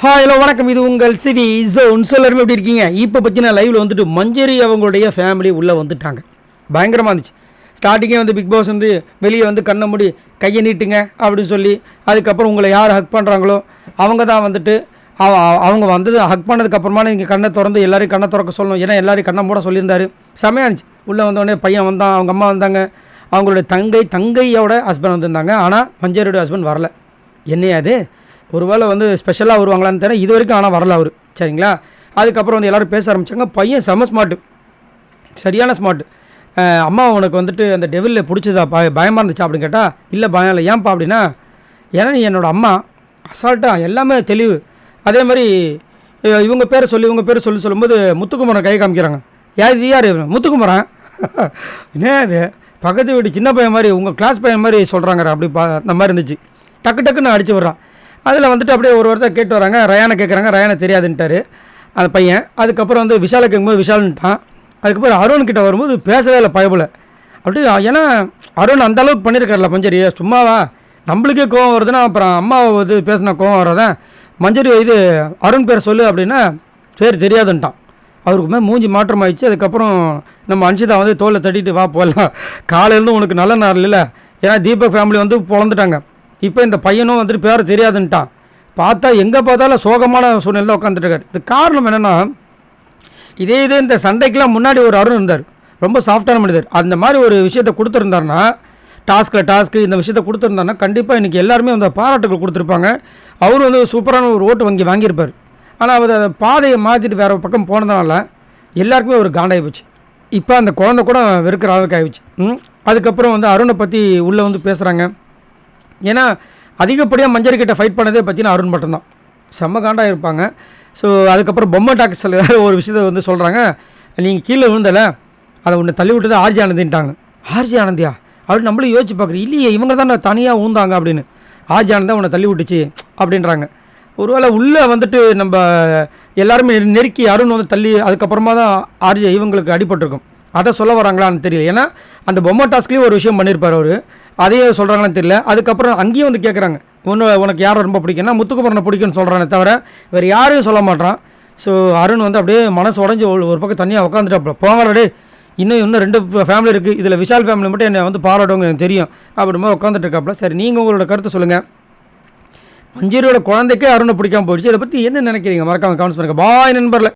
Hello வணக்கம். இது உங்கள் சிவி ஜோன். எல்லாருமே எப்படி இருக்கீங்க? இப்போ பார்த்தீங்கன்னா லைவில் வந்துட்டு மஞ்சரி அவங்களுடைய ஃபேமிலி உள்ளே வந்துட்டாங்க. பயங்கரமாக இருந்துச்சு. ஸ்டார்டிங்கே வந்து பிக் பாஸ் வந்து வெளியே வந்து கண்ணை மூடி கையை நீட்டுங்க அப்படின்னு சொல்லி, அதுக்கப்புறம் உங்களை யார் ஹக் பண்ணுறாங்களோ அவங்க தான் வந்துட்டு அவங்க வந்தது ஹக் பண்ணதுக்கப்புறமா நீங்கள் கண்ணை திறந்து எல்லோரையும் கண்ணை திறக்க சொல்லணும். ஏன்னா எல்லோரையும் கண்ணை மூட சொல்லியிருந்தாரு. செமையாக இருந்துச்சு. உள்ளே வந்தோடனே பையன் வந்தான், அவங்க அம்மா வந்தாங்க, அவங்களுடைய தங்கையோட ஹஸ்பண்ட் வந்திருந்தாங்க. ஆனால் மஞ்சரியோட ஹஸ்பண்ட் வரல. என்னையாது ஒருவேளை வந்து ஸ்பெஷலாக வருவாங்களான்னு தெரியல, இது வரைக்கும் ஆனால் வரல அவர். சரிங்களா? அதுக்கப்புறம் வந்து எல்லோரும் பேச ஆரம்பித்தாங்க. பையன் செம ஸ்மார்ட்டு, சரியான ஸ்மார்ட்டு. அம்மா உனக்கு வந்துட்டு அந்த டெவிலில் பிடிச்சதா பயமாக இருந்துச்சா அப்படின்னு கேட்டால், இல்லை பயம் இல்லை. ஏன்ப்பா அப்படின்னா, ஏன்னா நீ என்னோடய அம்மா, அசால்ட்டாக எல்லாமே தெளிவு. அதே மாதிரி இவங்க பேரை சொல்லும்போது முத்துக்குமரன் கை காமிக்கிறாங்க. யார் முத்துக்குமரன்? என்ன இது பக்கத்து வீடு சின்ன பையன் மாதிரி, உங்கள் கிளாஸ் பையன் மாதிரி சொல்கிறாங்க. அப்படி அந்த மாதிரி இருந்துச்சு. டக்குன்னு அடிச்சு விட்றான். அதில் வந்துட்டு அப்படியே ஒரு ஒருத்தர் கேட்டு வராங்க. ரயானை கேட்குறாங்க. ரயானை தெரியாதுன்ட்டார் அந்த பையன். அதுக்கப்புறம் வந்து விஷாலை கேட்கும்போது விஷால்ன்ட்டான். அதுக்கப்புறம் அருண்கிட்ட வரும்போது பேசவே இல்லை பயபுல. அப்படி ஏன்னா அருண் அந்தளவுக்கு பண்ணியிருக்காருல மஞ்சரி. சும்மாவா நம்மளுக்கே கோவம் வருதுன்னா அப்புறம் அம்மாவை வந்து பேசினா கோவம் வராதான். மஞ்சரி இது அருண் பேர் சொல்லு அப்படின்னா சரி தெரியாதுன்ட்டான். அவருக்கு மூஞ்சி மாற்றம் ஆயிடுச்சு. அதுக்கப்புறம் நம்ம அன்ஷிதா வந்து தோலை தட்டிட்டு வா போகலாம், காலையிலேருந்து உனக்கு நல்ல நாள் இல்லை. ஏன்னா தீபக் ஃபேமிலி வந்து பொழந்துட்டாங்க. இப்போ இந்த பையனும் வந்துட்டு பேர் தெரியாதுன்ட்டான். பார்த்தா எங்கே பார்த்தாலும் சோகமான சூழ்நிலை உட்காந்துட்டுருக்காரு. இது காரணம் என்னென்னா, இதே இந்த சண்டைக்கெலாம் முன்னாடி ஒரு அருண் இருந்தார், ரொம்ப சாஃப்டான மனிதர். அந்த மாதிரி ஒரு விஷயத்தை கொடுத்துருந்தாருன்னா, டாஸ்க்கு இந்த விஷயத்தை கொடுத்துருந்தாருன்னா கண்டிப்பாக இன்றைக்கி எல்லாருமே அந்த பாராட்டுகள் கொடுத்துருப்பாங்க. அவரும் வந்து சூப்பரான ஒரு ஓட்டு வாங்கியிருப்பார். ஆனால் அவர் அதை பாதையை மாற்றிட்டு வேறு பக்கம் போனதுனால எல்லாருக்குமே ஒரு காண்டாகி போச்சு. இப்போ அந்த குழந்தை கூட வெறுக்கிற அளவுக்கு ஆகிடுச்சு. அதுக்கப்புறம் வந்து அருணை பற்றி உள்ளே வந்து பேசுகிறாங்க. ஏன்னா அதிகப்படியாக மஞ்சரிக்கிட்ட ஃபைட் பண்ணதே பார்த்தீங்கன்னா அருண் மட்டும்தான். செம்ம காண்டாக இருப்பாங்க. ஸோ அதுக்கப்புறம் பொம்மை டாக்ஸில் ஒரு விஷயத்தை வந்து சொல்கிறாங்க. நீங்கள் கீழே விழுந்தலை, அதை ஒன்று தள்ளி விட்டது ஆர்ஜி ஆனந்தின்ட்டாங்க. ஆர்ஜி ஆனந்தியா அப்படின்னு நம்மளும் யோசிச்சு பார்க்குறேன். இல்லையே இவங்க தான் தனியாக ஊந்தாங்க அப்படின்னு. ஆர்ஜி ஆனந்தா உன்னை தள்ளி விட்டுச்சு அப்படின்றாங்க. ஒருவேளை உள்ளே வந்துட்டு நம்ம எல்லாருமே நெருக்கி அருண் வந்து தள்ளி அதுக்கப்புறமா தான் ஆர்ஜி இவங்களுக்கு அடிபட்டிருக்கும். அதை சொல்ல வராங்களான்னு தெரியல. ஏன்னா அந்த பொம்மை டாஸ்க்லேயும் ஒரு விஷயம் பண்ணியிருப்பார் அவர், அதையே சொல்கிறாங்களான்னு தெரியல. அதுக்கப்புறம் அங்கேயும் வந்து கேட்குறாங்க, உனக்கு யாரை ரொம்ப பிடிக்குன்னா முத்துக்குமரனை பிடிக்குன்னு சொல்கிறானே தவிர வேறு யாரையும் சொல்ல மாட்டான். ஸோ அருண் வந்து அப்படியே மனசு உடஞ்சி ஒரு பக்கம் தனியாக உட்காந்துட்டாப்புல. போங்கடே, இன்னும் 2 ஃபேமிலி இருக்குது, இதில் விஷால் ஃபேமிலி மட்டும் என்னை வந்து பாராட்டுவாங்க எனக்கு தெரியும் அப்படிமா உட்காந்துட்டு இருக்காப்புல. சரி, நீங்கள் உங்களோட கருத்தை சொல்லுங்கள். மஞ்சரியோட குழந்தைக்கே அருணை பிடிக்காமல் போயிடுச்சு. இதை பற்றி என்ன நினைக்கிறீங்க? மறக்காமல் கமெண்ட்ஸ் பண்ணுங்கள். பாய் நண்பர்ல.